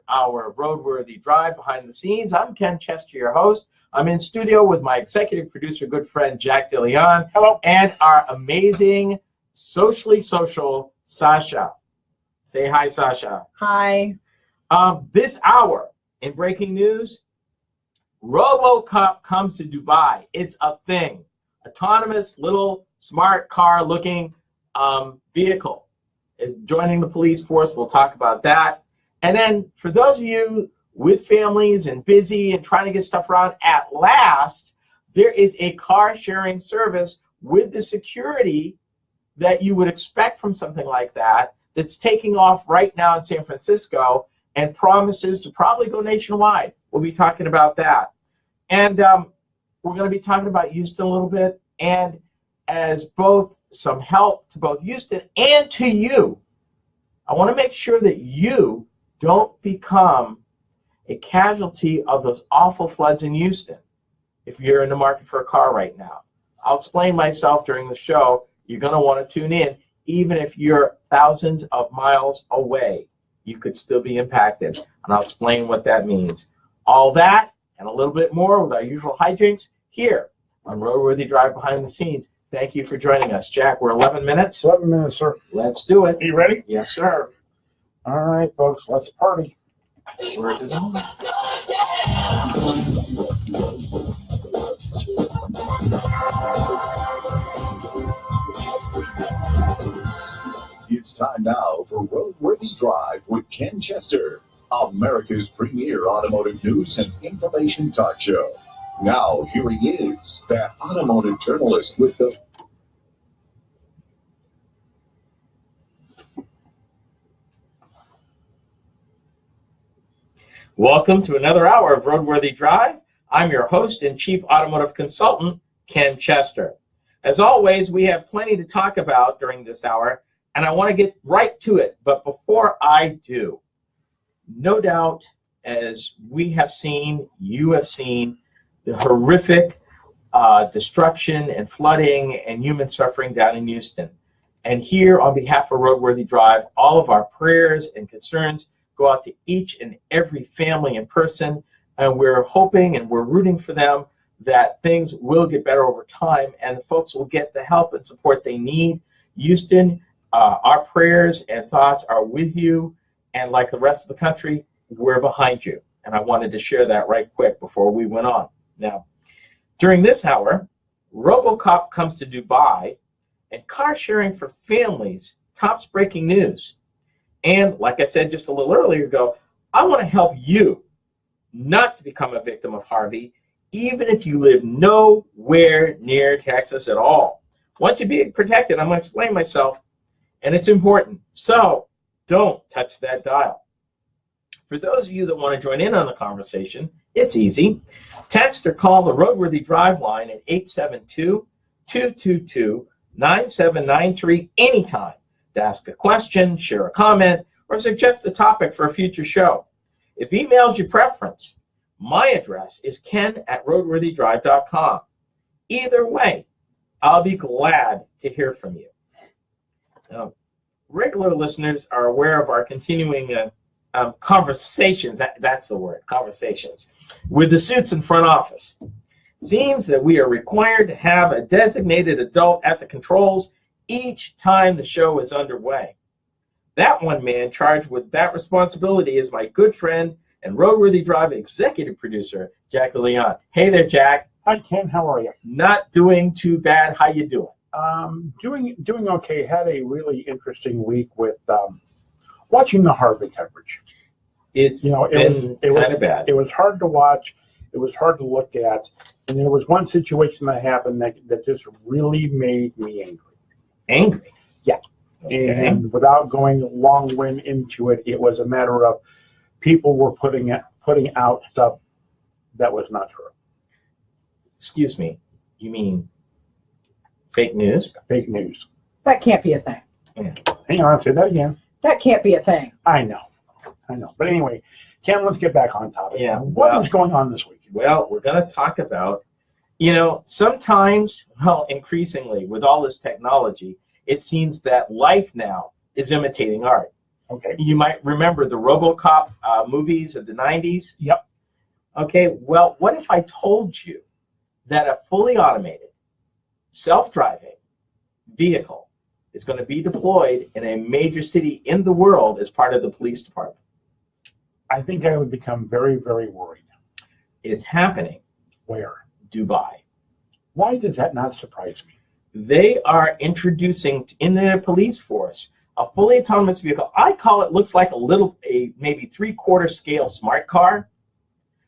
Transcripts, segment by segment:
hour of Roadworthy Drive behind the scenes. I'm Ken Chester, your host. I'm in studio with my executive producer, good friend, Jack DeLeon. Hello. And our amazing, socially social, Sasha. Say hi, Sasha. Hi. This hour in breaking news, RoboCop comes to Dubai. It's a thing. Autonomous, little, smart car-looking vehicle is joining the police force. We'll talk about that. And then for those of you with families and busy and trying to get stuff around, at last, there is a car-sharing service with the security that you would expect from something like that that's taking off right now in San Francisco and promises to probably go nationwide. We'll be talking about that. And we're going to be talking about Houston a little bit, and as both some help to both Houston and to you, I want to make sure that you don't become a casualty of those awful floods in Houston if you're in the market for a car right now. I'll explain myself during the show. You're going to want to tune in. Even if you're thousands of miles away, you could still be impacted, and I'll explain what that means. All that and a little bit more with our usual hijinks here on Roadworthy Drive Behind the Scenes. Thank you for joining us. Jack, we're 11 minutes. 11 minutes, sir. Let's do it. Are you ready? Yes, sir. All right, folks, let's party. Word to them. It's time now for Roadworthy Drive with Ken Chester, America's premier automotive news and information talk show. Now, here he is, that automotive journalist with the... Welcome to another hour of Roadworthy Drive. I'm your host and chief automotive consultant, Ken Chester. As always, we have plenty to talk about during this hour, and I want to get right to it. But before I do, no doubt, as we have seen, you have seen, the horrific destruction and flooding and human suffering down in Houston. And here, on behalf of Roadworthy Drive, all of our prayers and concerns go out to each and every family and person, and we're hoping and we're rooting for them that things will get better over time and the folks will get the help and support they need. Houston, our prayers and thoughts are with you, and like the rest of the country, we're behind you. And I wanted to share that right quick before we went on. Now, during this hour, RoboCop comes to Dubai, and car sharing for families tops breaking news. And like I said just a little earlier ago, I want to help you not to become a victim of Harvey, even if you live nowhere near Texas at all. Once you be protected, I'm going to explain myself, and it's important. So don't touch that dial. For those of you that want to join in on the conversation, it's easy. Text or call the Roadworthy Drive line at 872-222-9793 anytime to ask a question, share a comment, or suggest a topic for a future show. If email's your preference, my address is ken@roadworthydrive.com. Either way, I'll be glad to hear from you. Now, regular listeners are aware of our continuing conversations, that's the word, conversations, with the suits in front office. Seems that we are required to have a designated adult at the controls each time the show is underway. That one man charged with that responsibility is my good friend and Roadworthy Drive executive producer, Jack DeLeon. Hey there, Jack. Hi, Ken. How are you? Not doing too bad. How you doing? Doing okay. Had a really interesting week with watching the Harvey coverage. It was kind of bad. It was hard to watch. It was hard to look at. And there was one situation that happened that just really made me angry. Angry? Yeah. Okay. And without going long-winded into it, it was a matter of people were putting out stuff that was not true. Excuse me. You mean fake news? Fake news. That can't be a thing. Yeah. Hang on, I'll say that again. That can't be a thing. I know. But anyway, Ken, let's get back on topic. Yeah. What is going on this week? Well, we're going to talk about, sometimes, increasingly with all this technology, it seems that life now is imitating art. Okay. You might remember the RoboCop movies of the 90s. Yep. Okay, well, what if I told you that a fully automated, self-driving vehicle is going to be deployed in a major city in the world as part of the police department? I think I would become very, very worried. It's happening. Where? Dubai. Why does that not surprise me? They are introducing in their police force a fully autonomous vehicle. I call it, looks like a maybe 3/4 scale smart car,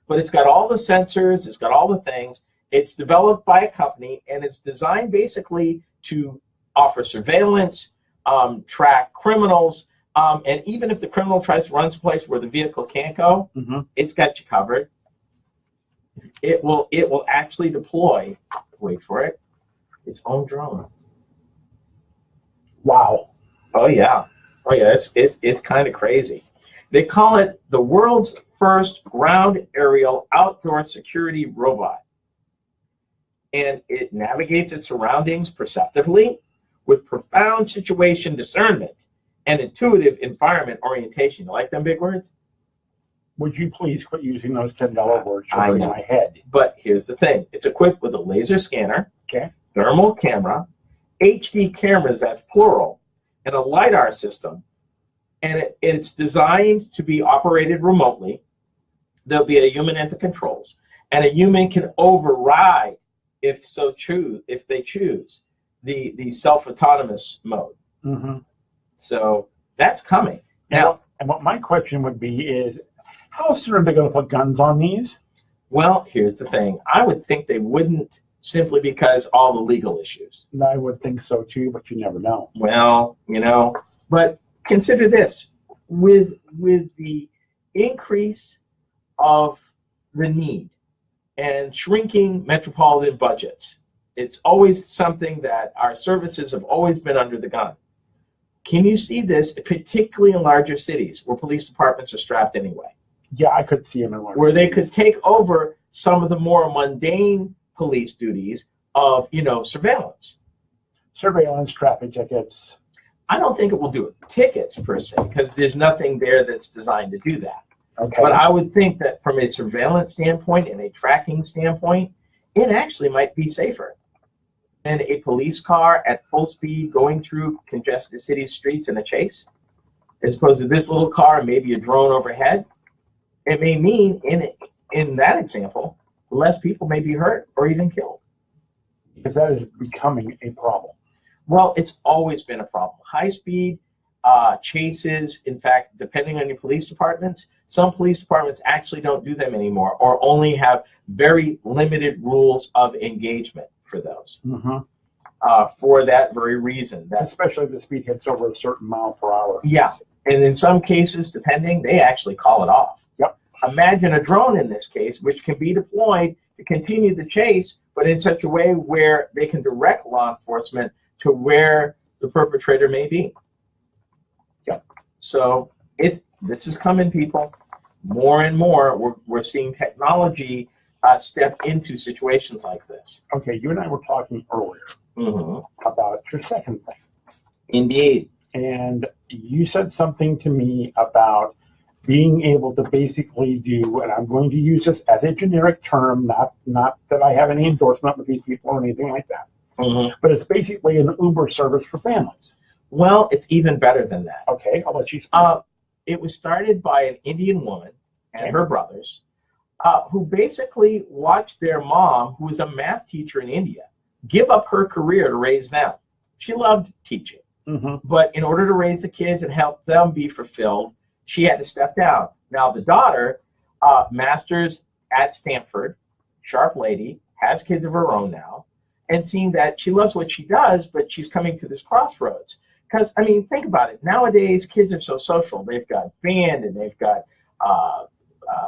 but it's got all the sensors, it's got all the things. It's developed by a company, and it's designed basically to offer surveillance, track criminals, and even if the criminal tries to run someplace where the vehicle can't go, it's got you covered. It will actually deploy, wait for it, its own drone. Wow. Oh yeah, it's kind of crazy. They call it the world's first ground aerial outdoor security robot, and it navigates its surroundings perceptively with profound situation discernment and intuitive environment orientation. You like them big words? Would you please quit using those $10 words I over know. my head? But here's the thing. It's equipped with a laser scanner, Okay. thermal camera, HD cameras, that's plural, and a LiDAR system. And it's designed to be operated remotely. There'll be a human at the controls. And a human can override, if they choose, the self-autonomous mode. So that's coming. Now, and what my question would be is, how soon are they going to put guns on these? well, here's the thing. I would think they wouldn't, simply because all the legal issues. I would think so too, but you never know. Well, but consider this. With the increase of the need and shrinking metropolitan budgets, it's always something that our services have always been under the gun. Can you see this, particularly in larger cities where police departments are strapped anyway? Yeah, I could see them in Where they could take over some of the more mundane police duties of, surveillance. Surveillance, traffic tickets. I don't think it will do it tickets per se, because there's nothing there that's designed to do that. Okay. But I would think that from a surveillance standpoint and a tracking standpoint, it actually might be safer than a police car at full speed going through congested city streets in a chase, as opposed to this little car and maybe a drone overhead. It may mean, in that example, less people may be hurt or even killed. Because that is becoming a problem. Well, it's always been a problem. High-speed chases, in fact, depending on your police departments, some police departments actually don't do them anymore or only have very limited rules of engagement for those. For that very reason. Especially if the speed hits over a certain mile per hour. Yeah, and in some cases, depending, they actually call it off. Yep. Imagine a drone in this case, which can be deployed to continue the chase, but in such a way where they can direct law enforcement to where the perpetrator may be. Yep. So this is coming, people. More and more, we're seeing technology step into situations like this. Okay, you and I were talking earlier about your second thing. Indeed. And you said something to me about being able to basically do, and I'm going to use this as a generic term, not that I have any endorsement with these people or anything like that, but it's basically an Uber service for families. Well, it's even better than that. Okay, I'll let you speak. It was started by an Indian woman and her brothers who basically watched their mom, who was a math teacher in India, give up her career to raise them. She loved teaching. But in order to raise the kids and help them be fulfilled, she had to step down. Now, the daughter, master's at Stanford, sharp lady, has kids of her own now, and seeing that she loves what she does, but she's coming to this crossroads. Because, I mean, think about it. Nowadays, kids are so social. They've got band, and they've got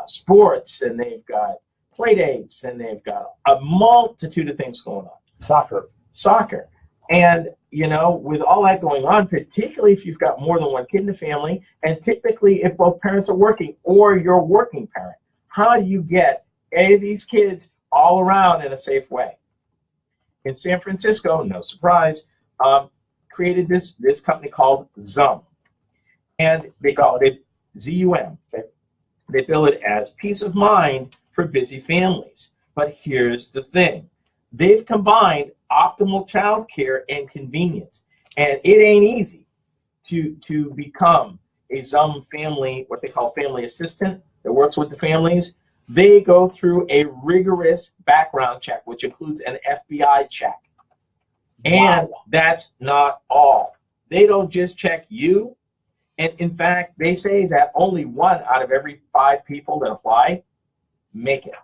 sports, and they've got play dates, and they've got a multitude of things going on. Soccer. And, with all that going on, particularly if you've got more than one kid in the family, and typically if both parents are working or you're a working parent, how do you get these kids all around in a safe way? In San Francisco, no surprise, created this company called Zum. And they call it ZUM. Okay? They bill it as peace of mind for busy families. But here's the thing. They've combined optimal child care and convenience. And it ain't easy to become a ZUM family, what they call family assistant that works with the families. They go through a rigorous background check, which includes an FBI check. And that's not all. They don't just check you. And in fact, they say that only 1 out of every 5 people that apply make it.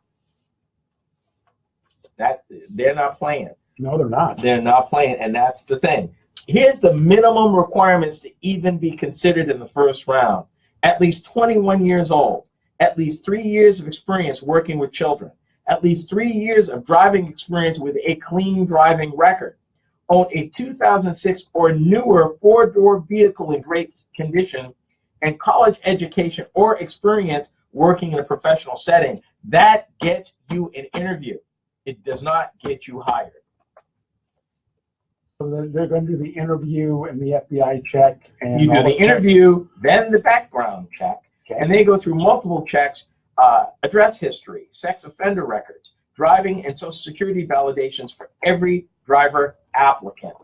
That they're not playing. No, they're not. They're not playing, and that's the thing. Here's the minimum requirements to even be considered in the first round. At least 21 years old. At least 3 years of experience working with children. At least 3 years of driving experience with a clean driving record. Own a 2006 or newer 4-door vehicle in great condition, and college education or experience working in a professional setting. That gets you an interview. It does not get you hired. So they're going to do the interview and the FBI check. And you do the interview, then the background check, and they go through multiple checks, address history, sex offender records, driving and social security validations for every driver applicant.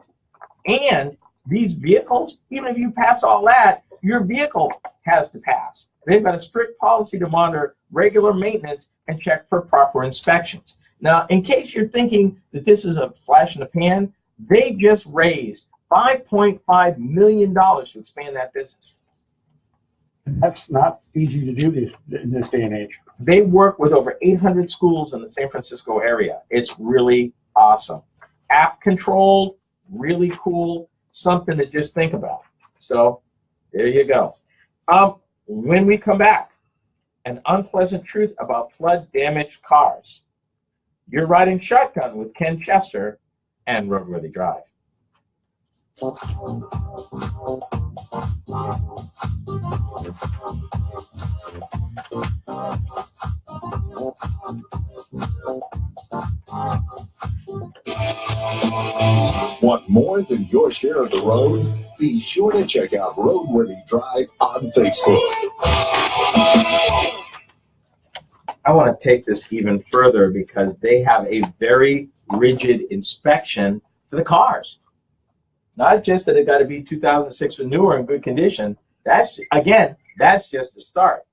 And these vehicles, even if you pass all that, your vehicle has to pass. They've got a strict policy to monitor regular maintenance and check for proper inspections. Now, in case you're thinking that this is a flash in the pan, they just raised $5.5 million to expand that business. That's not easy to do in this day and age. They work with over 800 schools in the San Francisco area. It's really awesome. App controlled, really cool, something to just think about. So there you go. When we come back, an unpleasant truth about flood damaged cars. You're riding shotgun with Ken Chester and RoadWorthy Drive. Want more than your share of the road? Be sure to check out RoadWorthy Drive on Facebook. I want to take this even further because they have a very rigid inspection for the cars. Not just that it got to be 2006 or newer in good condition. That's, again, that's just the start.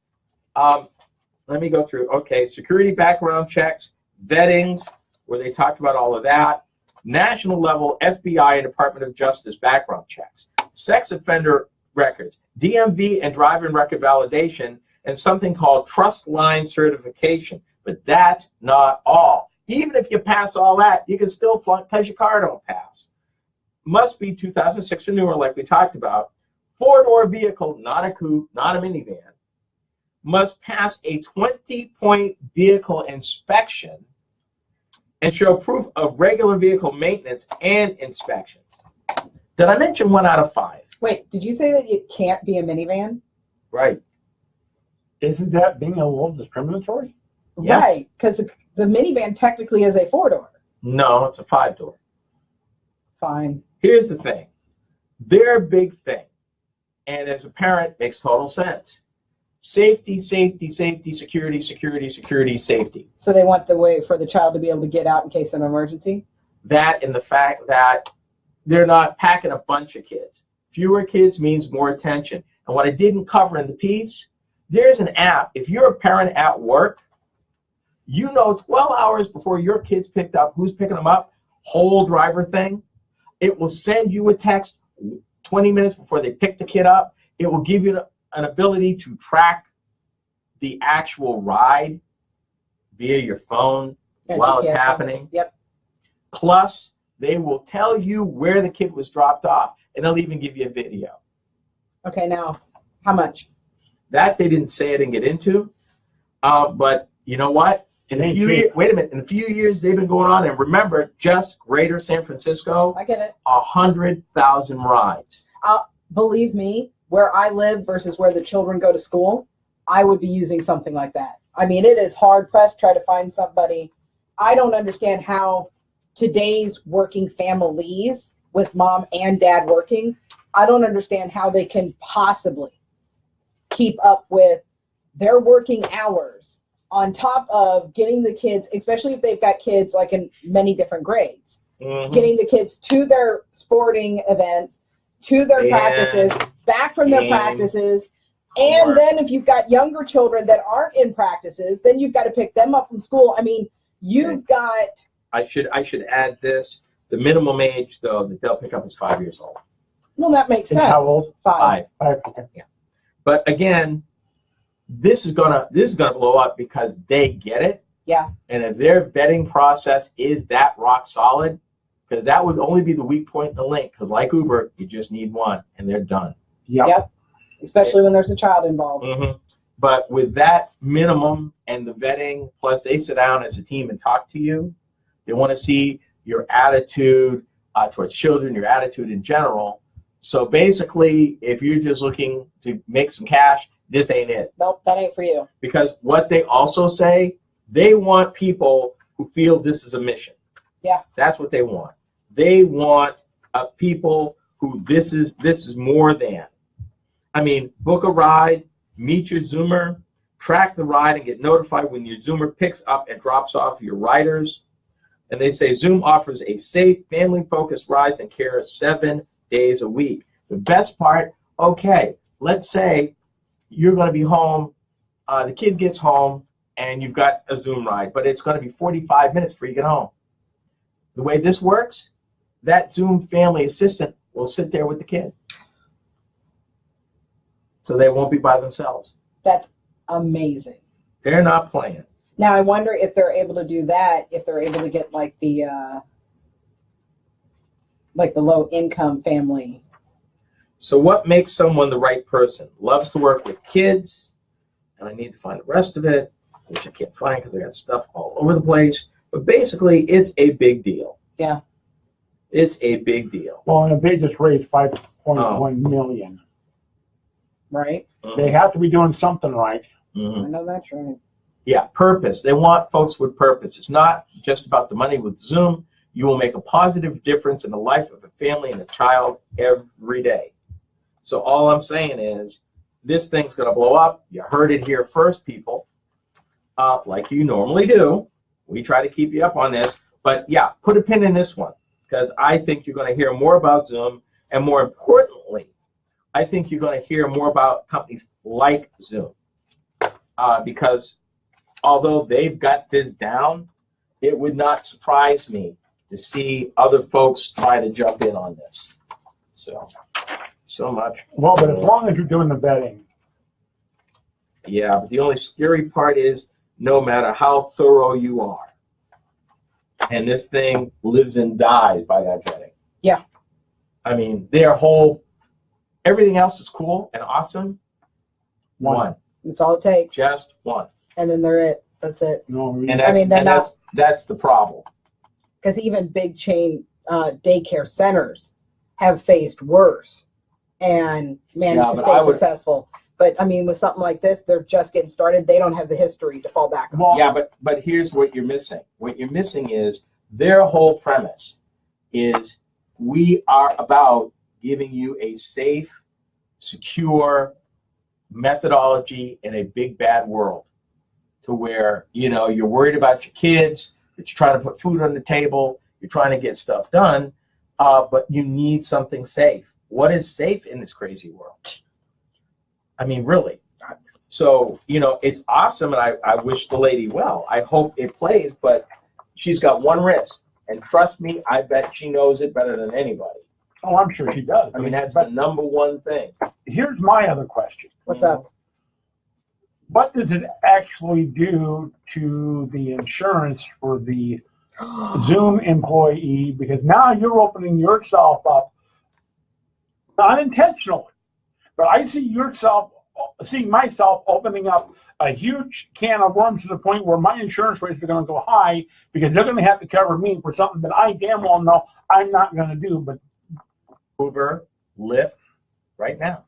Let me go through. Okay, security background checks, vettings, where they talked about all of that. National level FBI and Department of Justice background checks. Sex offender records, DMV and driving record validation, and something called trust line certification. But that's not all. Even if you pass all that, you can still flunk because your car don't pass. Must be 2006 or newer, like we talked about. 4-door vehicle, not a coupe, not a minivan. Must pass a 20-point vehicle inspection and show proof of regular vehicle maintenance and inspections. Did I mention 1 out of 5? Wait, did you say that it can't be a minivan? Right. Isn't that being a little discriminatory? Yes. Right, because the minivan technically is a 4-door. No, it's a 5-door. Fine. Here's the thing. Their big thing, and as a parent, makes total sense. Safety, safety, safety, security, security, security, safety. So they want the way for the child to be able to get out in case of an emergency? That and the fact that they're not packing a bunch of kids. Fewer kids means more attention. And what I didn't cover in the piece, there's an app. If you're a parent at work, you know 12 hours before your kid's picked up, who's picking them up, whole driver thing. It will send you a text 20 minutes before they pick the kid up. It will give you an ability to track the actual ride via your phone while it's happening. Yep. Plus, they will tell you where the kid was dropped off, and they'll even give you a video. Okay, now, how much? That they didn't say I didn't get into, but you know what? In a few years, wait a minute. In a few years, they've been going on, and remember, just Greater San Francisco, I get it. 100,000 rides. Believe me, where I live versus where the children go to school, I would be using something like that. I mean, it is hard pressed to try to find somebody. I don't understand how today's working families with mom and dad working, I don't understand how they can possibly keep up with their working hours on top of getting the kids, especially if they've got kids like in many different grades, getting the kids to their sporting events, to their practices, back from their practices. And then if you've got younger children that aren't in practices, then you've got to pick them up from school. I mean, you've got... I should add this. The minimum age, though, that they'll pick up is 5 years old. Well, that makes sense. How old? 5. 5. Okay. Yeah. But again, this is gonna blow up because they get it. Yeah. And if their vetting process is that rock solid, because that would only be the weak point in the link. Because like Uber, you just need one, and they're done. Yep. Especially when there's a child involved. But with that minimum and the vetting, plus they sit down as a team and talk to you. They want to see your attitude towards children, your attitude in general. So basically, if you're just looking to make some cash, this ain't it. Nope, that ain't for you. Because what they also say, they want people who feel this is a mission. Yeah. That's what they want. They want people who this is more than. I mean, book a ride, meet your Zoomer, track the ride, and get notified when your Zoomer picks up and drops off your riders. And they say Zoom offers a safe, family-focused rides and care 7 days a week. The best part, okay, let's say you're going to be home, the kid gets home, and you've got a Zoom ride, but it's going to be 45 minutes before you get home. The way this works, that Zoom family assistant will sit there with the kid. So they won't be by themselves. That's amazing. They're not playing. Now, I wonder if they're able to do that, if they're able to get like the low-income family. So what makes someone the right person? Loves to work with kids, and I need to find the rest of it, which I can't find because I got stuff all over the place. But basically, it's a big deal. Yeah. It's a big deal. Well, and they just raised $5.1 million. Right. They have to be doing something right. I know that's right. Yeah, purpose. They want folks with purpose. It's not just about the money with Zoom. You will make a positive difference in the life of a family and a child every day. So all I'm saying is this thing's going to blow up. You heard it here first, people. Like you normally do. We try to keep you up on this. But, yeah, put a pin in this one because I think you're going to hear more about Zoom. And more importantly, I think you're going to hear more about companies like Zoom because although they've got this down, it would not surprise me to see other folks try to jump in on this. So much. Well, but as long as you're doing the vetting. Yeah, but the only scary part is no matter how thorough you are, and this thing lives and dies by that vetting. Yeah. I mean, everything else is cool and awesome. One. That's all it takes. Just one. And then they're it. That's it. No, that's the problem. Because even big chain daycare centers have faced worse and managed to stay successful. But I mean, with something like this, they're just getting started. They don't have the history to fall back on. Yeah, but here's what you're missing. What you're missing is their whole premise is we are about giving you a safe, secure methodology in a big bad world to where, you're worried about your kids, but you're trying to put food on the table, you're trying to get stuff done, but you need something safe. What is safe in this crazy world? I mean, really. So, it's awesome, and I wish the lady well. I hope it plays, but she's got one risk. And trust me, I bet she knows it better than anybody. Oh, I'm sure she does. I mean, that's the number one thing. Here's my other question. What's up? What does it actually do to the insurance for the Zoom employee? Because now you're opening yourself up, not intentionally, but I see myself opening up a huge can of worms to the point where my insurance rates are going to go high because they're going to have to cover me for something that I damn well know I'm not going to do. But Uber, Lyft, right now,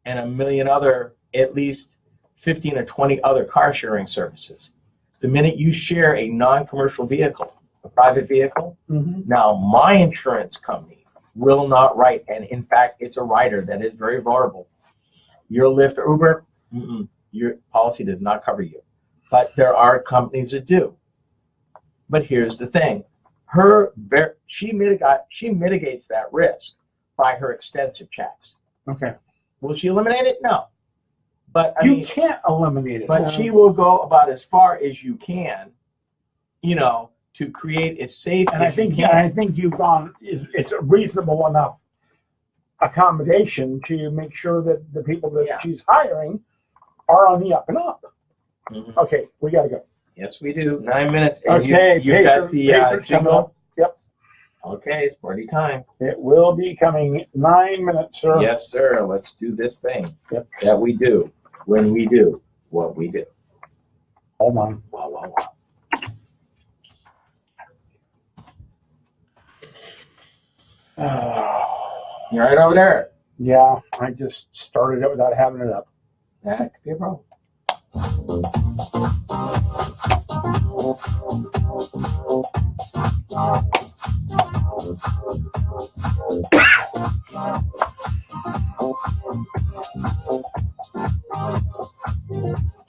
and a million other, at least 15 or 20 other car sharing services. The minute you share a non-commercial vehicle, a private vehicle, now my insurance company will not write, and in fact, it's a rider that is very vulnerable. Your Lyft or Uber, your policy does not cover you. But there are companies that do. But here's the thing. She mitigates that risk by her extensive checks. Okay. Will she eliminate it? No. But you can't eliminate it. But she will go about as far as you can, to create as safe and as you can. I think you've gone. It's a reasonable enough accommodation to make sure that the people that she's hiring are on the up and up. Mm-hmm. Okay, we got to go. Yes, we do. 9 minutes. And okay, you got the jingle. Yep. Okay, it's party time. It will be coming 9 minutes, sir. Yes, sir. Let's do this thing that we do when we do what we do. Hold on. Wow. You right over there? Yeah, I just started it without having it up. That could be a problem.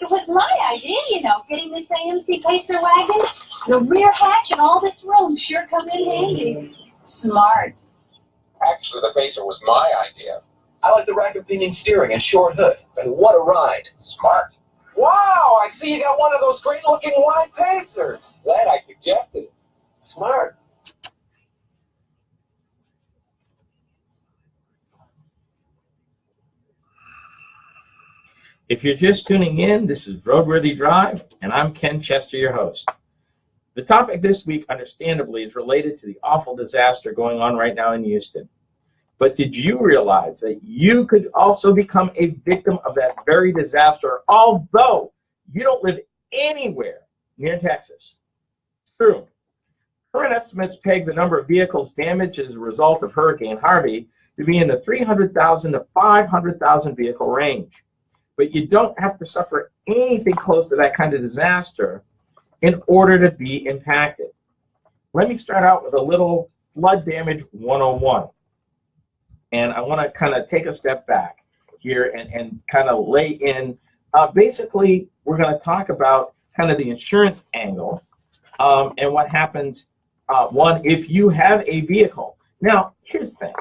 It was my idea, getting this AMC Pacer wagon, the rear hatch, and all this room sure come in handy. Smart. Actually, the Pacer was my idea. I like the rack-of-pinion steering and short hood. And what a ride. Smart. Wow, I see you got one of those great-looking wide Pacers. Glad I suggested it. Smart. If you're just tuning in, this is RoadWorthy Drive, and I'm Ken Chester, your host. The topic this week, understandably, is related to the awful disaster going on right now in Houston. But did you realize that you could also become a victim of that very disaster, although you don't live anywhere near Texas? It's true. Current estimates peg the number of vehicles damaged as a result of Hurricane Harvey to be in the 300,000 to 500,000 vehicle range. But you don't have to suffer anything close to that kind of disaster in order to be impacted. Let me start out with a little flood damage 101. And I want to kind of take a step back here and kind of lay in. Basically, we're going to talk about kind of the insurance angle and what happens, one, if you have a vehicle. Now, here's the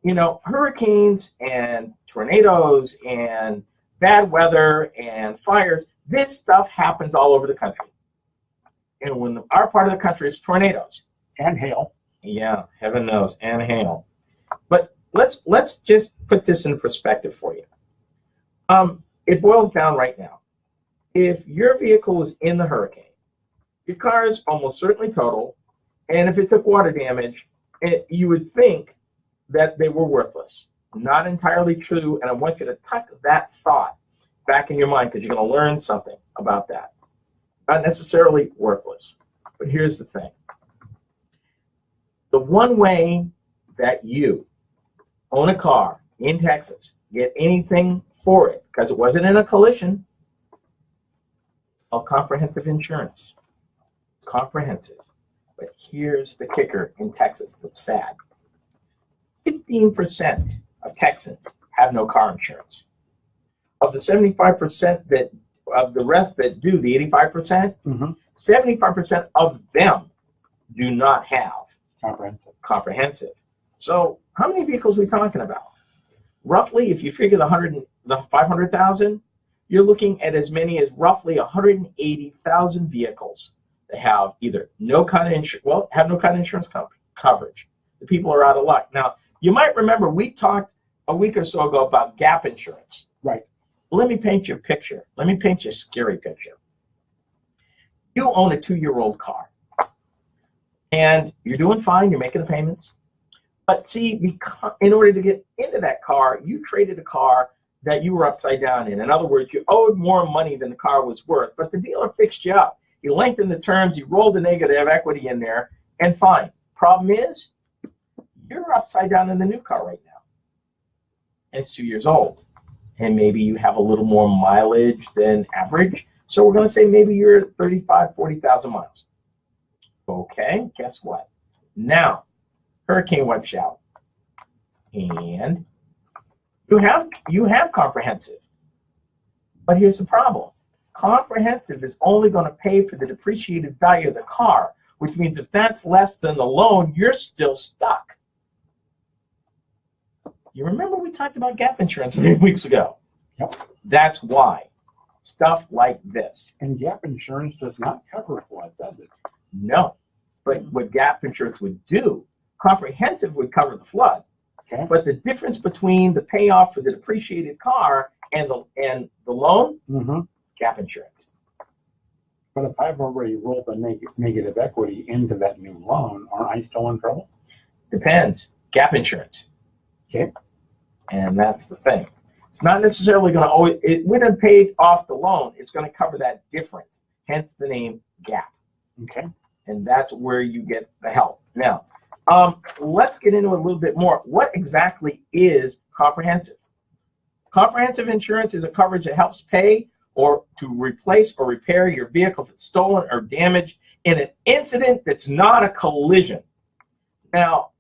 thing. Hurricanes and tornadoes and bad weather and fires, this stuff happens all over the country. And when our part of the country is tornadoes. And hail. Yeah, heaven knows, and hail. But let's just put this in perspective for you. It boils down right now. If your vehicle was in the hurricane, your car is almost certainly total, and if it took water damage, you would think that they were worthless. Not entirely true, and I want you to tuck that thought back in your mind because you're going to learn something about that. Not necessarily worthless, but here's the thing. The one way that you own a car in Texas, get anything for it, because it wasn't in a collision, it's called comprehensive insurance. Comprehensive. But here's the kicker in Texas that's sad. 15% of Texans have no car insurance. Of the 75% of the rest that do, the 85%, 75% of them do not have comprehensive. So how many vehicles are we talking about? Roughly, if you figure the 500,000, you're looking at as many as roughly 180,000 vehicles that have either no kind of insurance, have no kind of insurance coverage. The people are out of luck. Now, you might remember we talked a week or so ago about gap insurance. Right. Let me paint you a picture. Let me paint you a scary picture. You own a 2-year-old car, and you're doing fine. You're making the payments. But see, in order to get into that car, you traded a car that you were upside down in. In other words, you owed more money than the car was worth, but the dealer fixed you up. He lengthened the terms. He rolled the negative equity in there, and fine. Problem is, you're upside down in the new car right now. And it's 2 years old. And maybe you have a little more mileage than average. So we're going to say maybe you're at 35, 40,000 miles. Okay, guess what? Now, hurricane wipes you out. And You have comprehensive. But here's the problem. Comprehensive is only going to pay for the depreciated value of the car, which means if that's less than the loan, you're still stuck. You remember we talked about gap insurance a few weeks ago? Yep. That's why. Stuff like this. And gap insurance does not cover a flood, does it? No. But what gap insurance would do, comprehensive would cover the flood. Okay. But the difference between the payoff for the depreciated car and the loan, gap insurance. But if I've already rolled the negative equity into that new loan, aren't I still in trouble? Depends. Gap insurance. Okay. And that's the thing. It's not necessarily going to always, it wouldn't pay off the loan. It's going to cover that difference. Hence the name gap. Okay. And that's where you get the help. Now, let's get into it a little bit more. What exactly is comprehensive? Comprehensive insurance is a coverage that helps pay or to replace or repair your vehicle if it's stolen or damaged in an incident that's not a collision. Now,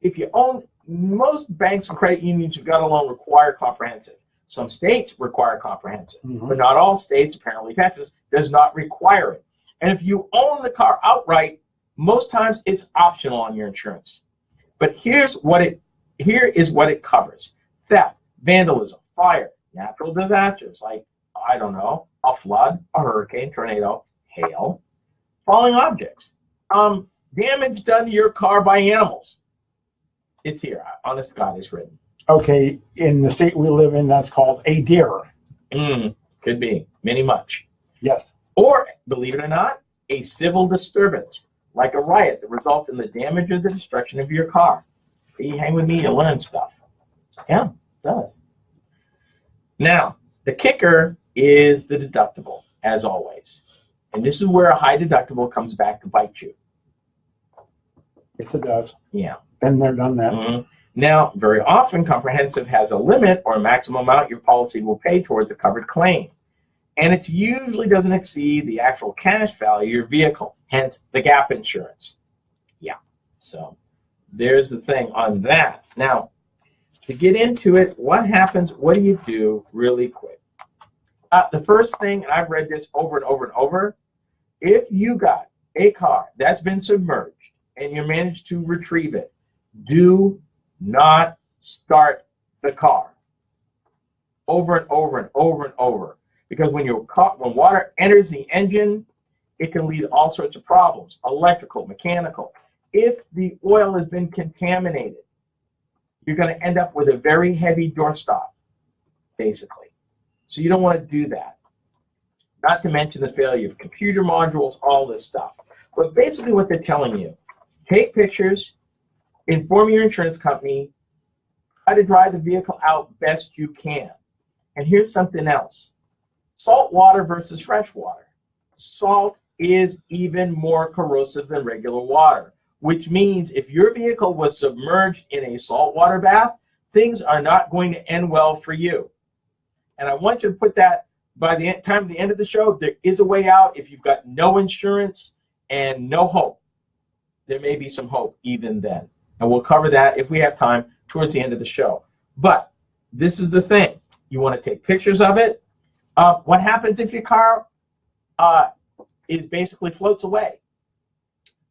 if you own, most banks and credit unions you've got a loan require comprehensive. Some states require comprehensive, but not all states, apparently Texas, does not require it. And if you own the car outright, most times it's optional on your insurance. But here is what it covers: theft, vandalism, fire, natural disasters like, I don't know, a flood, a hurricane, tornado, hail, falling objects, damage done to your car by animals. It's here. Honest to God, it's written. Okay, in the state we live in, that's called a deer. Could be. Many much. Yes. Or, believe it or not, a civil disturbance, like a riot that results in the damage or the destruction of your car. See, hang with me, you'll learn stuff. Yeah, it does. Now, the kicker is the deductible, as always. And this is where a high deductible comes back to bite you. Yes, it does. Yeah. Been there, done that. Now, very often, comprehensive has a limit or a maximum amount your policy will pay towards a covered claim. And it usually doesn't exceed the actual cash value of your vehicle, hence the gap insurance. Yeah, so there's the thing on that. Now, to get into it, what happens, what do you do really quick? The first thing, and I've read this over and over and over, if you got a car that's been submerged and you managed to retrieve it, do not start the car. Over and over and over and over. Because when water enters the engine, it can lead to all sorts of problems, electrical, mechanical. If the oil has been contaminated, you're going to end up with a very heavy doorstop, basically. So you don't want to do that. Not to mention the failure of computer modules, all this stuff. But basically what they're telling you, take pictures, inform your insurance company, try to dry the vehicle out best you can. And here's something else. Salt water versus fresh water. Salt is even more corrosive than regular water, which means if your vehicle was submerged in a saltwater bath, things are not going to end well for you. And I want you to put that by the time of the end of the show, there is a way out if you've got no insurance and no hope. There may be some hope even then. And we'll cover that if we have time towards the end of the show. But this is the thing. You want to take pictures of it. What happens if your car is basically floats away?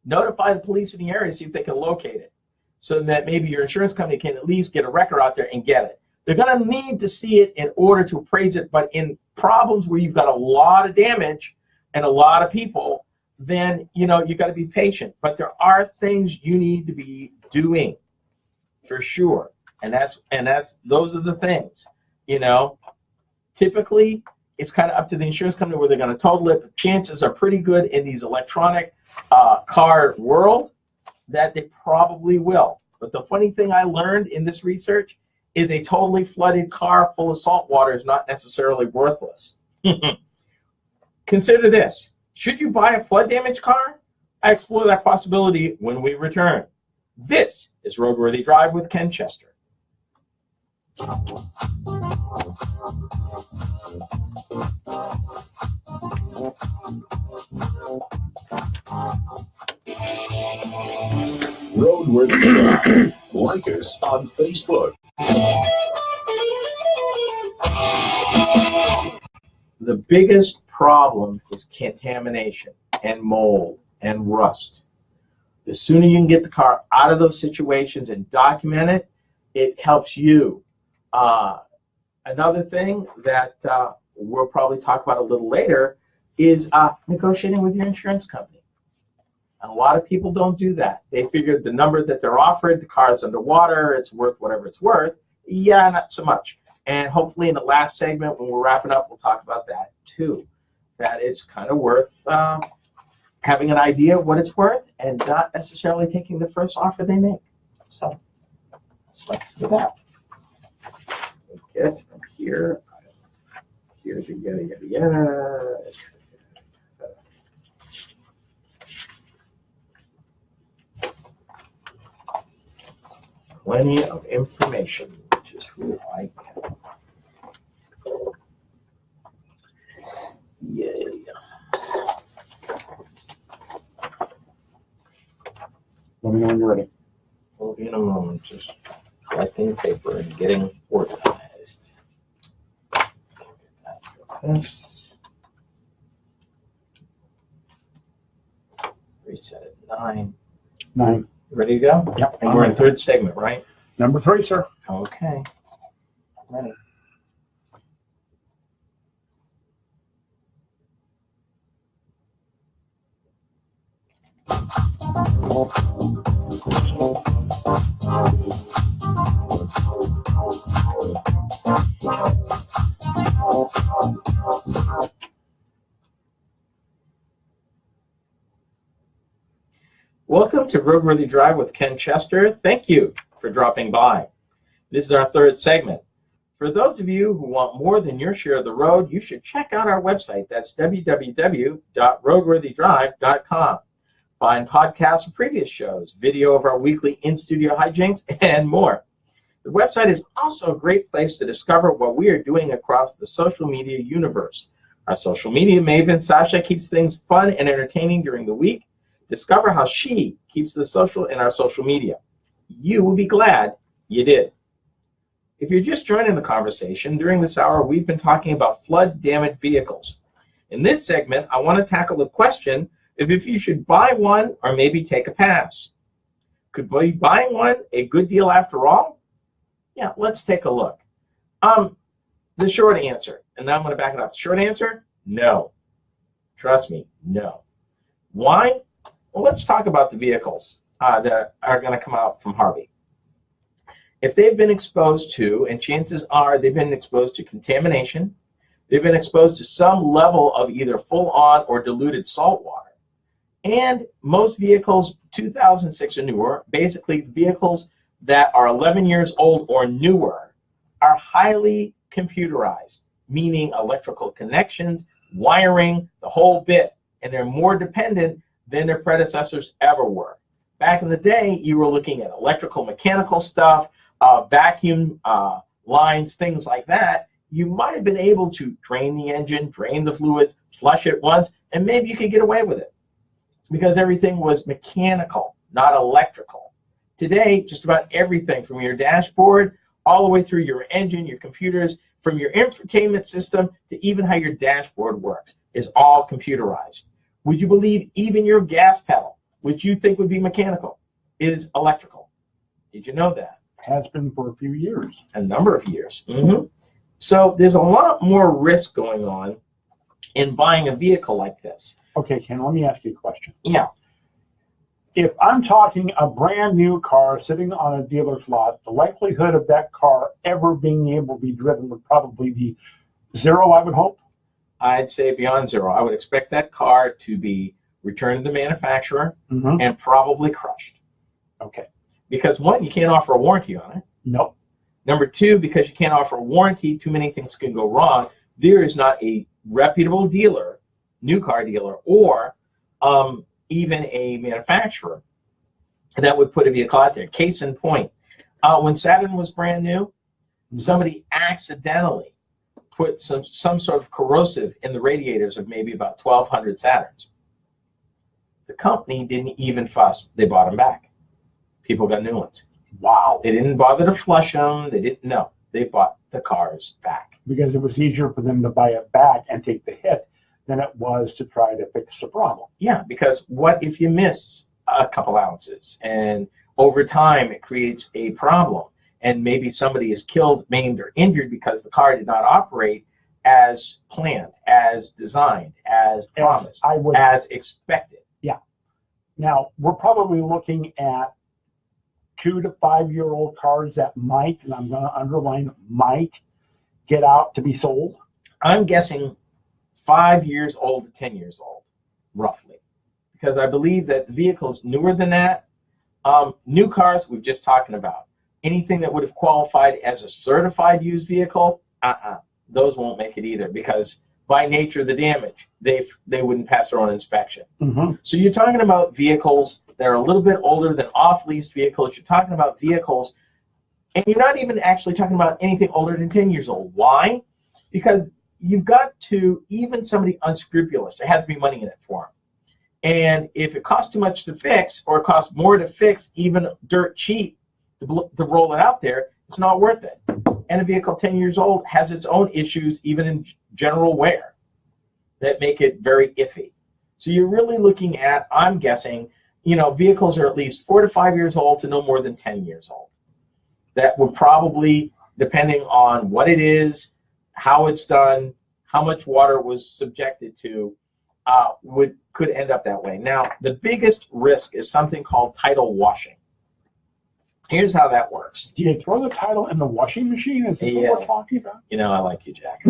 Notify the police in the area, see if they can locate it, so that maybe your insurance company can at least get a record out there and get it. They're going to need to see it in order to appraise it, but in problems where you've got a lot of damage and a lot of people, then you got to be patient. But there are things you need to be doing for sure, and those are the things. Typically, it's kind of up to the insurance company where they're going to total it. But chances are pretty good in these electronic car world that they probably will. But the funny thing I learned in this research is a totally flooded car full of salt water is not necessarily worthless. Consider this. Should you buy a flood damaged car? I explore that possibility when we return. This is Roadworthy Drive with Ken Chester. Roadworthy Drive. Like us on Facebook. the biggest problem is contamination and mold and rust. The sooner you can get the car out of those situations and document it, it helps you. Another thing that we'll probably talk about a little later is negotiating with your insurance company. And a lot of people don't do that. They figure the number that they're offered, the car's underwater, it's worth whatever it's worth. Yeah, not so much. And hopefully in the last segment, when we're wrapping up, we'll talk about that too. That it's kind of worth having an idea of what it's worth and not necessarily taking the first offer they make. So that's much for that. Get here, yada, yada, yada. Plenty of information, which is who I am. Yay. Let me know when you're ready. We'll be in a moment, just collecting paper and getting organized. This. Reset at 9. 9. Ready to go? Yep. And we're in third segment, right? Number 3, sir. Okay. Ready. Welcome to RoadWorthy Drive with Ken Chester. Thank you for dropping by. This is our third segment. For those of you who want more than your share of the road, you should check out our website. That's www.roadworthydrive.com. Find podcasts of previous shows, video of our weekly in-studio hijinks, and more. The website is also a great place to discover what we are doing across the social media universe. Our social media maven, Sasha, keeps things fun and entertaining during the week. Discover how she keeps the social in our social media. You will be glad you did. If you're just joining the conversation, during this hour, we've been talking about flood-damaged vehicles. In this segment, I want to tackle the question of if you should buy one or maybe take a pass. Could buying one a good deal after all? Yeah, let's take a look. The short answer, and now I'm going to back it up. The short answer, no. Trust me, no. Why? Well, let's talk about the vehicles that are going to come out from Harvey. If they've been exposed to, and chances are they've been exposed to contamination, they've been exposed to some level of either full-on or diluted salt water. And most vehicles, 2006 or newer, basically vehicles that are 11 years old or newer, are highly computerized, meaning electrical connections, wiring, the whole bit. And they're more dependent than their predecessors ever were. Back in the day, you were looking at electrical, mechanical stuff, vacuum lines, things like that. You might have been able to drain the engine, drain the fluids, flush it once, and maybe you could get away with it because everything was mechanical, not electrical. Today, just about everything from your dashboard all the way through your engine, your computers, from your infotainment system to even how your dashboard works is all computerized. Would you believe even your gas pedal, which you think would be mechanical, is electrical? Did you know that? Has been for a few years. A number of years. Mm-hmm. So there's a lot more risk going on in buying a vehicle like this. Okay, Ken, let me ask you a question. Yeah. If I'm talking a brand new car sitting on a dealer's lot, the likelihood of that car ever being able to be driven would probably be 0, I would hope. I'd say beyond 0. I would expect that car to be returned to the manufacturer and probably crushed. Okay. Because 1, you can't offer a warranty on it. Nope. Number 2, because you can't offer a warranty, too many things can go wrong. There is not a reputable dealer, new car dealer, or even a manufacturer that would put a vehicle out there. Case in point, when Saturn was brand new, somebody accidentally put some sort of corrosive in the radiators of maybe about 1,200 Saturns. The company didn't even fuss. They bought them back. People got new ones. Wow. They didn't bother to flush them. They didn't. No. they bought the cars back. Because it was easier for them to buy it back and take the hit than it was to try to fix the problem. Yeah, because what if you miss a couple ounces and over time it creates a problem and maybe somebody is killed, maimed, or injured because the car did not operate as planned, as designed, as promised, as expected. Yeah. Now, we're probably looking at 2 to 5 year old cars that might, and I'm going to underline might, get out to be sold. I'm guessing 5 years old to 10 years old, roughly, because I believe that the vehicle's newer than that. New cars, we've just talking about. Anything that would have qualified as a certified used vehicle, those won't make it either, because by nature of the damage, they wouldn't pass their own inspection. Mm-hmm. So you're talking about vehicles that are a little bit older than off-lease vehicles. You're talking about vehicles, and you're not even actually talking about anything older than 10 years old. Why? Because you've got to, even somebody unscrupulous, there has to be money in it for them. And if it costs too much to fix, or it costs more to fix, even dirt cheap, to roll it out there, it's not worth it. And a vehicle 10 years old has its own issues, even in general wear, that make it very iffy. So you're really looking at, I'm guessing, vehicles are at least 4 to 5 years old to no more than 10 years old. That would probably, depending on what it is, how it's done, how much water was subjected to, could end up that way. Now, the biggest risk is something called tidal washing. Here's how that works. Do you throw the title in the washing machine? Is this what we're talking about? I like you, Jack.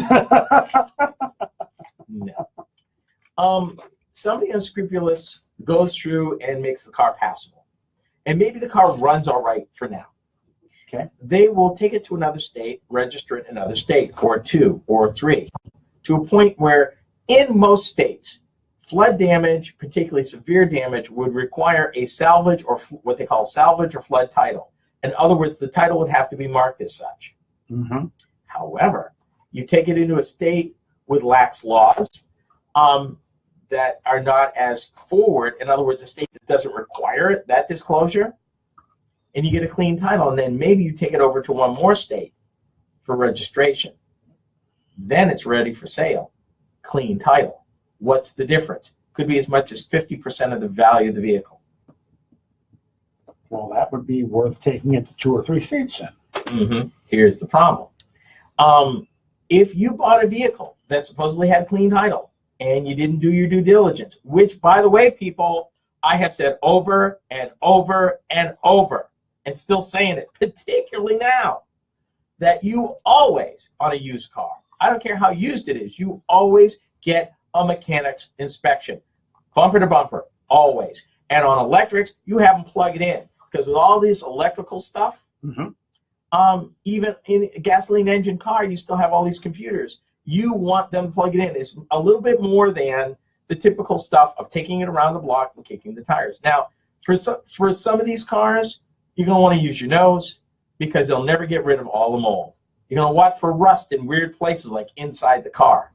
No. Somebody unscrupulous goes through and makes the car passable. And maybe the car runs all right for now. Okay. They will take it to another state, register it in another state, or 2 or 3, to a point where in most states, flood damage, particularly severe damage, would require a salvage, or what they call salvage or flood title. In other words, the title would have to be marked as such. Mm-hmm. However, you take it into a state with lax laws that are not as forward. In other words, a state that doesn't require it, that disclosure, and you get a clean title, and then maybe you take it over to one more state for registration. Then it's ready for sale. Clean title. What's the difference? Could be as much as 50% of the value of the vehicle. Well, that would be worth taking it to 2 or 3 states then. Mm-hmm. Here's the problem. If you bought a vehicle that supposedly had clean title and you didn't do your due diligence, which, by the way, people, I have said over and over and over, and still saying it, particularly now, that you always, on a used car, I don't care how used it is, you always get a mechanic's inspection, bumper to bumper, always. And on electrics, you have them plug it in, because with all this electrical stuff, even in a gasoline engine car, you still have all these computers. You want them to plug it in. It's a little bit more than the typical stuff of taking it around the block and kicking the tires. Now, for some of these cars, you're going to want to use your nose, because they'll never get rid of all the mold. You're going to watch for rust in weird places, like inside the car.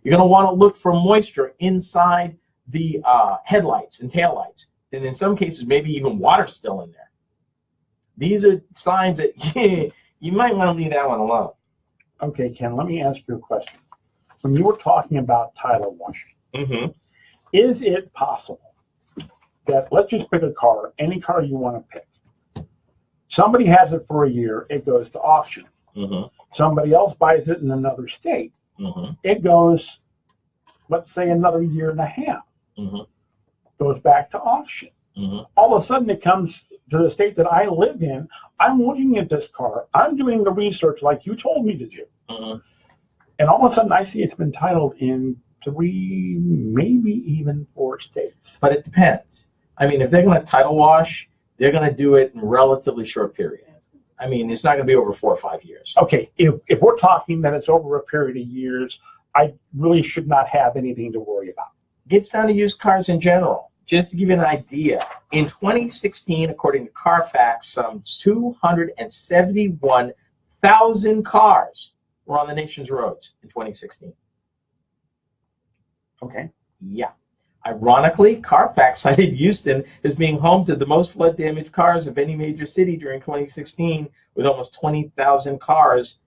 You're going to want to look for moisture inside the headlights and taillights. And in some cases, maybe even water still in there. These are signs that you might want to leave that one alone. Okay, Ken, let me ask you a question. When you were talking about title washing, is it possible that, let's just pick a car, any car you want to pick. Somebody has it for a year, it goes to auction. Somebody else buys it in another state. It goes, let's say, another year and a half. Goes back to auction. All of a sudden, it comes to the state that I live in. I'm looking at this car. I'm doing the research like you told me to do. And all of a sudden, I see it's been titled in 3, maybe even 4 states. But it depends. I mean, if they're going to title wash, they're going to do it in a relatively short period. I mean, it's not going to be over 4 or 5 years. Okay, if we're talking that it's over a period of years, I really should not have anything to worry about. Gets down to used cars in general. Just to give you an idea, in 2016, according to Carfax, some 271,000 cars were on the nation's roads in 2016. Okay. Yeah. Ironically, Carfax cited Houston as being home to the most flood-damaged cars of any major city during 2016, with almost 20,000 cars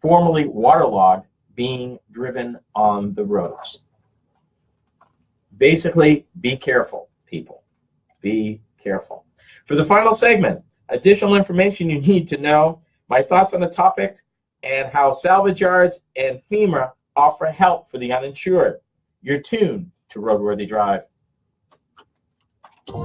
formerly waterlogged, being driven on the roads. Basically, be careful, people. Be careful. For the final segment, additional information you need to know, my thoughts on the topic, and how salvage yards and FEMA offer help for the uninsured. You're tuned to RoadWorthy Drive. Go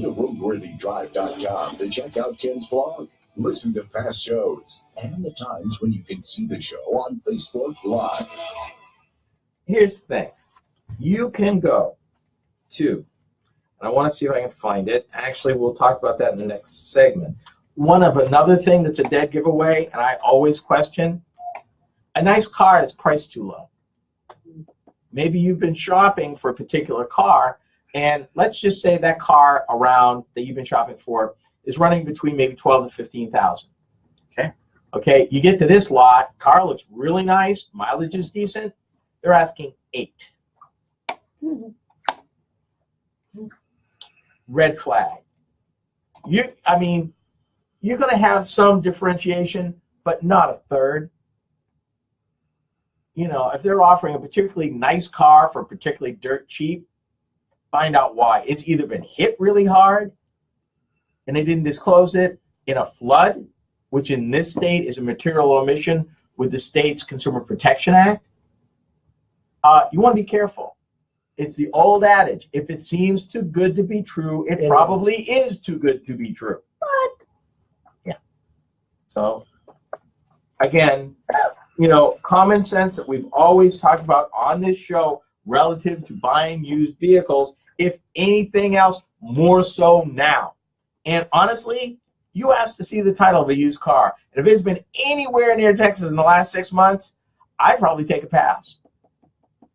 to RoadWorthyDrive.com to check out Ken's blog, listen to past shows, and the times when you can see the show on Facebook Live. Here's the thing. You can go to, and I want to see if I can find it. Actually, we'll talk about that in the next segment. Another thing that's a dead giveaway, and I always question, a nice car that's priced too low. Maybe you've been shopping for a particular car, and let's just say that car around that you've been shopping for is running between maybe 12 to 15,000. Okay, you get to this lot, car looks really nice, mileage is decent, they're asking 8. Red flag. You're going to have some differentiation, but not a third. You know, if they're offering a particularly nice car for particularly dirt cheap, find out why. It's either been hit really hard and they didn't disclose it in a flood, which in this state is a material omission with the state's Consumer Protection Act. You want to be careful. It's the old adage, if it seems too good to be true, it probably is too good to be true. But, yeah. So, again, you know, common sense that we've always talked about on this show relative to buying used vehicles, if anything else, more so now. And honestly, you asked to see the title of a used car. And if it's been anywhere near Texas in the last 6 months, I'd probably take a pass.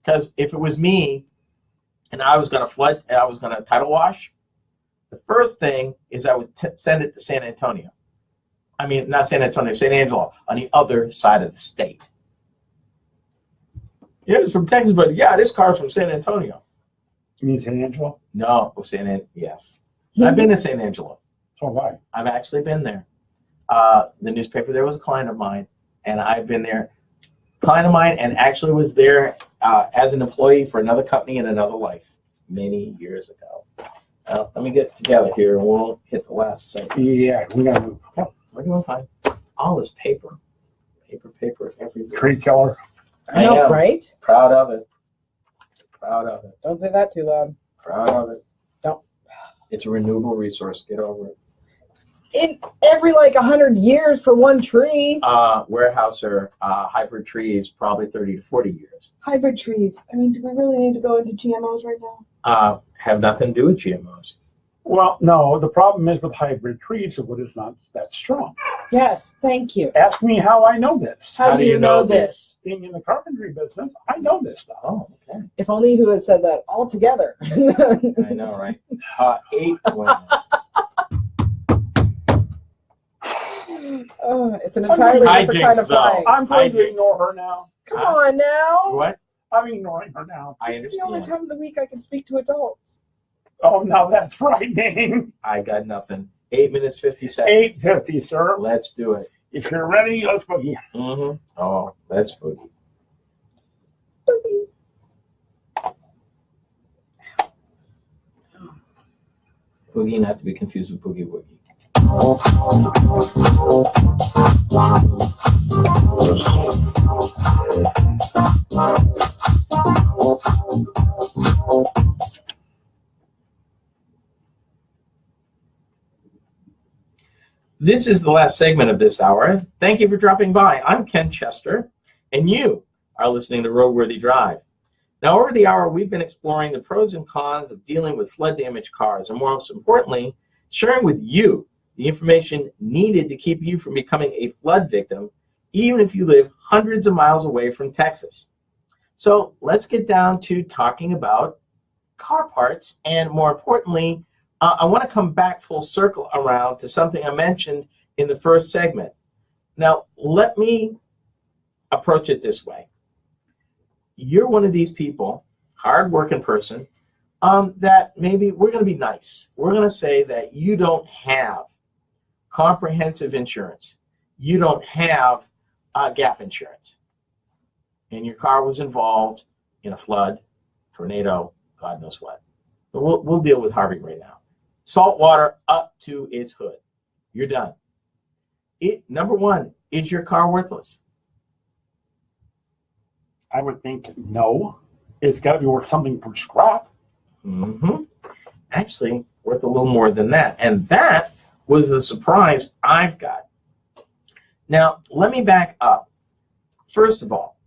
Because if it was me and I was going to title wash, the first thing is I would send it to San Antonio. I mean, not San Antonio, San Angelo, on the other side of the state. Yeah, it's from Texas, but yeah, this car's from San Antonio. You mean San Angelo? No, yes. I've been to San Angelo. So have I. I've actually been there. The newspaper there was a client of mine, and I've been there. Client of mine, and actually was there as an employee for another company in another life many years ago. Let me get together here, and we'll hit the last segment. Yeah, we got to move. Oh, we're doing fine. All this paper everywhere. Tree killer. I know, right? Proud of it. Proud of it. Don't say that too loud. Proud of it. Don't. It's a renewable resource. Get over it. Every 100 years for one tree. Warehouser hybrid trees, probably 30 to 40 years. Hybrid trees. I mean, do we really need to go into GMOs right now? Have nothing to do with GMOs. Well, no, the problem is with hybrid trees, the wood is not that strong. Yes, thank you. Ask me how I know this. How do you know this? Being in the carpentry business, I know this stuff. Oh, okay. If only you had said that all together. I know, right? 8 women. It's an entirely different kind of fight. I'm going to ignore her now. Come on now. What? I'm ignoring her now. This is the only time of the week I can speak to adults. Oh, now that's frightening. I got nothing. 8 minutes, 50 seconds. 8:50, sir. Let's do it. If you're ready, let's boogie. Mm-hmm. Oh, let's boogie. Boogie. Boogie, not to be confused with boogie woogie. This is the last segment of this hour. Thank you for dropping by. I'm Ken Chester, and you are listening to RoadWorthy Drive. Now, over the hour, we've been exploring the pros and cons of dealing with flood-damaged cars, and most importantly, sharing with you the information needed to keep you from becoming a flood victim, even if you live hundreds of miles away from Texas. So let's get down to talking about car parts, and more importantly, I want to come back full circle around to something I mentioned in the first segment. Now, let me approach it this way. You're one of these people, hard-working person, that maybe we're going to be nice. We're going to say that you don't have comprehensive insurance. You don't have gap insurance. And your car was involved in a flood, tornado, God knows what. But we'll deal with Harvey right now. Salt water up to its hood. You're done. Number one, is your car worthless? I would think no. It's got to be worth something for scrap. Actually, worth a little more than that. And that was the surprise I've got. Now, let me back up. First of all,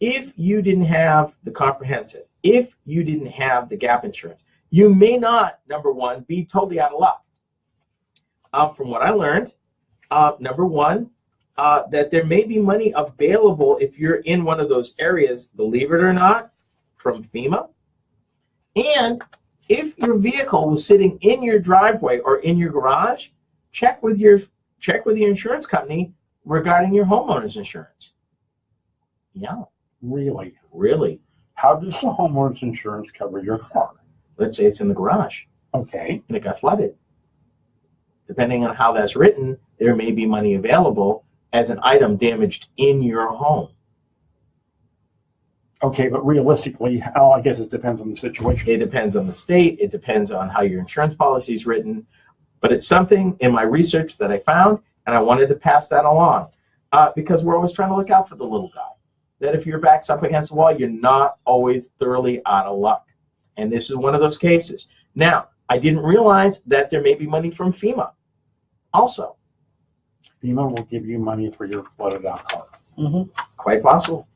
if you didn't have the comprehensive, if you didn't have the gap insurance, you may not, number one, be totally out of luck. From what I learned, number one, that there may be money available if you're in one of those areas, believe it or not, from FEMA. And if your vehicle was sitting in your driveway or in your garage, check with your insurance company regarding your homeowner's insurance. Yeah. Really? Really. How does the homeowner's insurance cover your car? Let's say it's in the garage. Okay. And it got flooded. Depending on how that's written, there may be money available as an item damaged in your home. Okay, but realistically, I guess it depends on the situation. It depends on the state. It depends on how your insurance policy is written. But it's something in my research that I found, and I wanted to pass that along because we're always trying to look out for the little guy. That if your back's up against the wall, you're not always thoroughly out of luck. And this is one of those cases. Now, I didn't realize that there may be money from FEMA also. FEMA will give you money for your flooded out car. Quite possible.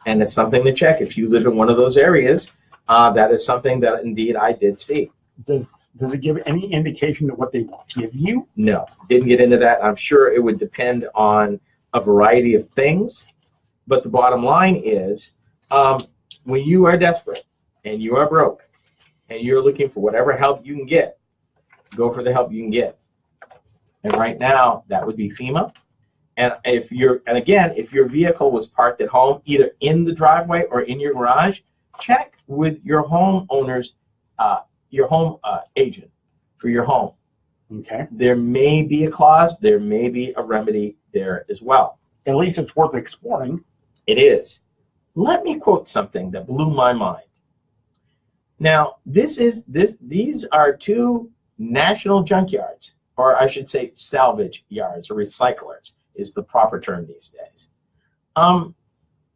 And it's something to check. If you live in one of those areas, that is something that indeed I did see. Does it give any indication of what they will give you? No, didn't get into that. I'm sure it would depend on a variety of things. But the bottom line is, when you are desperate and you are broke and you're looking for whatever help you can get, go for the help you can get. And right now, that would be FEMA. And if your vehicle was parked at home, either in the driveway or in your garage, check with your homeowner's, your home agent for your home. Okay. There may be a clause, there may be a remedy there as well. At least it's worth exploring. It is. Let me quote something that blew my mind. Now, these are two national junkyards, or I should say salvage yards or recyclers is the proper term these days.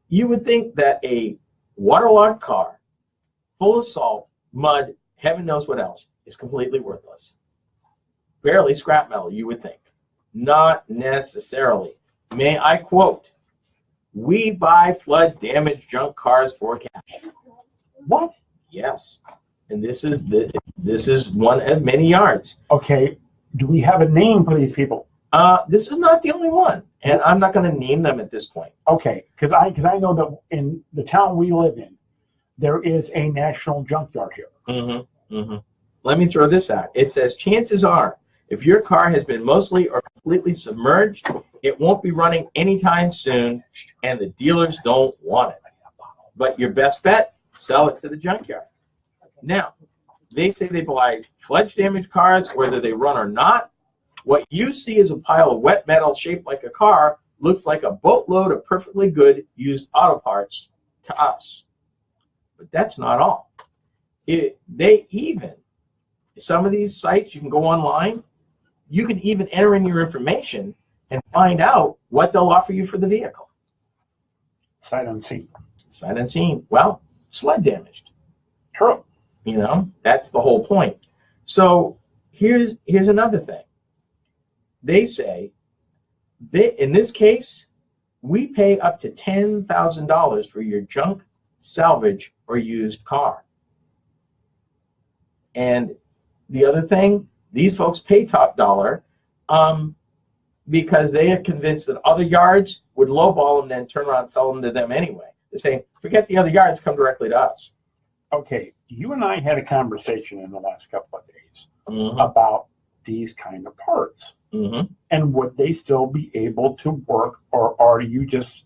You would think that a waterlogged car full of salt, mud, heaven knows what else, is completely worthless. Barely scrap metal, you would think. Not necessarily. May I quote, "We buy flood damaged junk cars for cash." What? Yes. And this is one of many yards. Okay. Do we have a name for these people? This is not the only one, and I'm not going to name them at this point. Okay, because I know that in the town we live in, there is a national junkyard here. Let me throw this out. It says, chances are, if your car has been mostly or completely submerged, it won't be running anytime soon, and the dealers don't want it. But your best bet, sell it to the junkyard. Now, they say they buy flood-damaged cars, whether they run or not. What you see is a pile of wet metal shaped like a car, looks like a boatload of perfectly good used auto parts to us. But that's not all. Some of these sites, you can go online, you can even enter in your information and find out what they'll offer you for the vehicle. Sight unseen. Sight unseen. Well, sled damaged. True. You know, that's the whole point. So here's another thing. They say, in this case, we pay up to $10,000 for your junk, salvage, or used car. And the other thing, these folks pay top dollar because they are convinced that other yards would lowball them and then turn around and sell them to them anyway. They're saying, forget the other yards, come directly to us. Okay, you and I had a conversation in the last couple of days about these kind of parts. And would they still be able to work, or are you just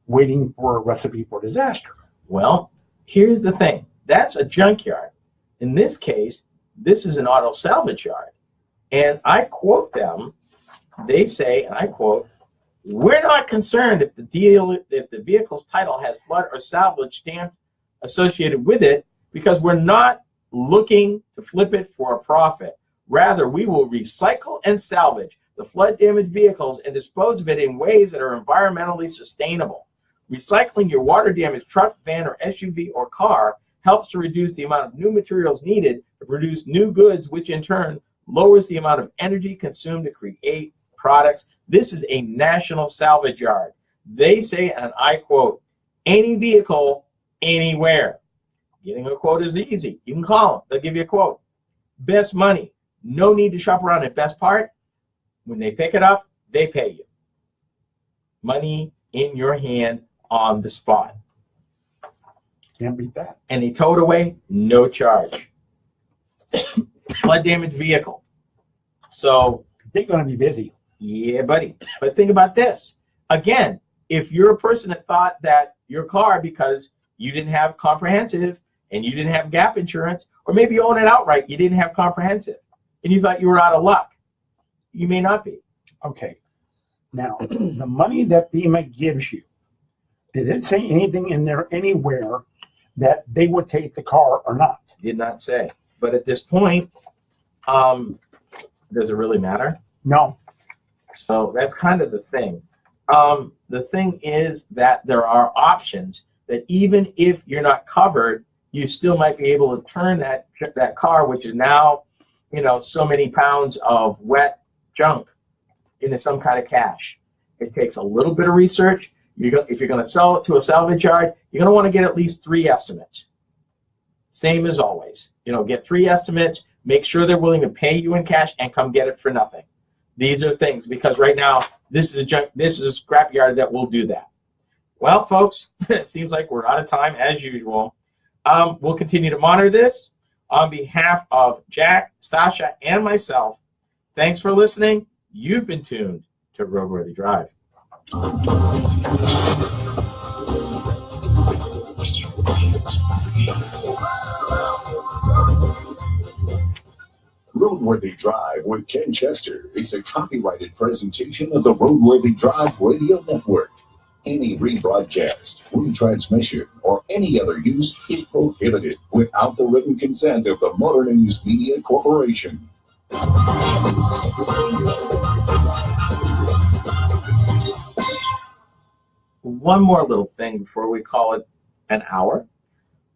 waiting for a recipe for disaster? Well, here's the thing. That's a junkyard. In this case, this is an auto salvage yard. And I quote them. They say, and I quote, "We're not concerned if the vehicle's title has flood or salvage stamp associated with it, because we're not looking to flip it for a profit. Rather, we will recycle and salvage the flood damaged vehicles and dispose of it in ways that are environmentally sustainable. Recycling your water damaged truck, van, or SUV or car helps to reduce the amount of new materials needed to produce new goods, which in turn lowers the amount of energy consumed to create products." This is a national salvage yard. They say, and I quote, "Any vehicle, anywhere." Getting a quote is easy. You can call them. They'll give you a quote. Best money. No need to shop around. At best part, when they pick it up, they pay you. Money in your hand on the spot. Can't beat that. And they tow it away, no charge. Flood damaged vehicle. So they're going to be busy. Yeah, buddy. But think about this. Again, if you're a person that thought that your car, because you didn't have comprehensive and you didn't have gap insurance, or maybe you own it outright, you didn't have comprehensive, and you thought you were out of luck, you may not be. Okay. Now, the money that FEMA gives you, did it say anything in there anywhere that they would take the car or not? Did not say. But at this point, does it really matter? No. So that's kind of the thing. The thing is that there are options that even if you're not covered, you still might be able to turn that car, which is now, you know, so many pounds of wet junk, into some kind of cash. It takes a little bit of research. If you're going to sell it to a salvage yard, you're going to want to get at least 3 estimates. Same as always. You know, get 3 estimates, make sure they're willing to pay you in cash, and come get it for nothing. These are things, because right now, this is a scrap yard that will do that. Well, folks, it seems like we're out of time as usual. We'll continue to monitor this. On behalf of Jack, Sasha, and myself, thanks for listening. You've been tuned to RoadWorthy Drive. RoadWorthy Drive with Ken Chester is a copyrighted presentation of the RoadWorthy Drive Radio Network. Any rebroadcast, retransmission, or any other use is prohibited without the written consent of the Motor News Media Corporation. One more little thing before we call it an hour.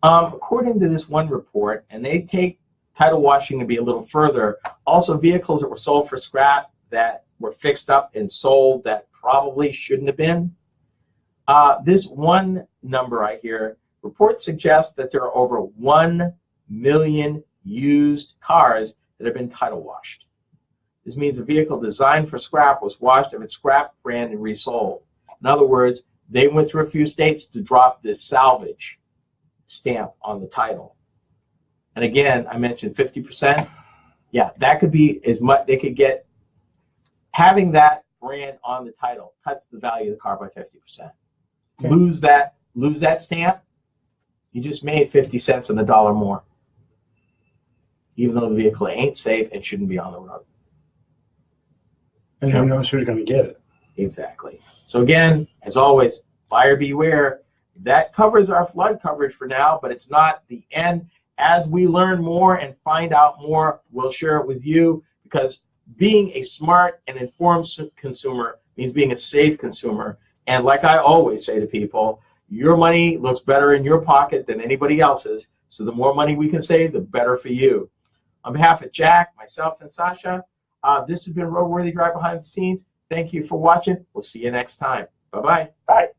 According to this one report, and they take title washing to be a little further, also vehicles that were sold for scrap that were fixed up and sold that probably shouldn't have been. This one number I hear, reports suggest that there are over 1 million used cars that have been title washed. This means a vehicle designed for scrap was washed of its scrap brand and resold. In other words, they went through a few states to drop this salvage stamp on the title. And again, I mentioned 50%. Yeah, that could be as much. They could get, having that brand on the title cuts the value of the car by 50%. Okay. Lose that stamp, you just made 50 cents on the dollar more, even though the vehicle ain't safe and shouldn't be on the road. And who knows who's going to get it. Exactly. So again, as always, buyer beware. That covers our flood coverage for now, but it's not the end. As we learn more and find out more, we'll share it with you, because being a smart and informed consumer means being a safe consumer. And like I always say to people, your money looks better in your pocket than anybody else's. So the more money we can save, the better for you. On behalf of Jack, myself, and Sasha, this has been RoadWorthy Drive Behind the Scenes. Thank you for watching. We'll see you next time. Bye-bye. Bye.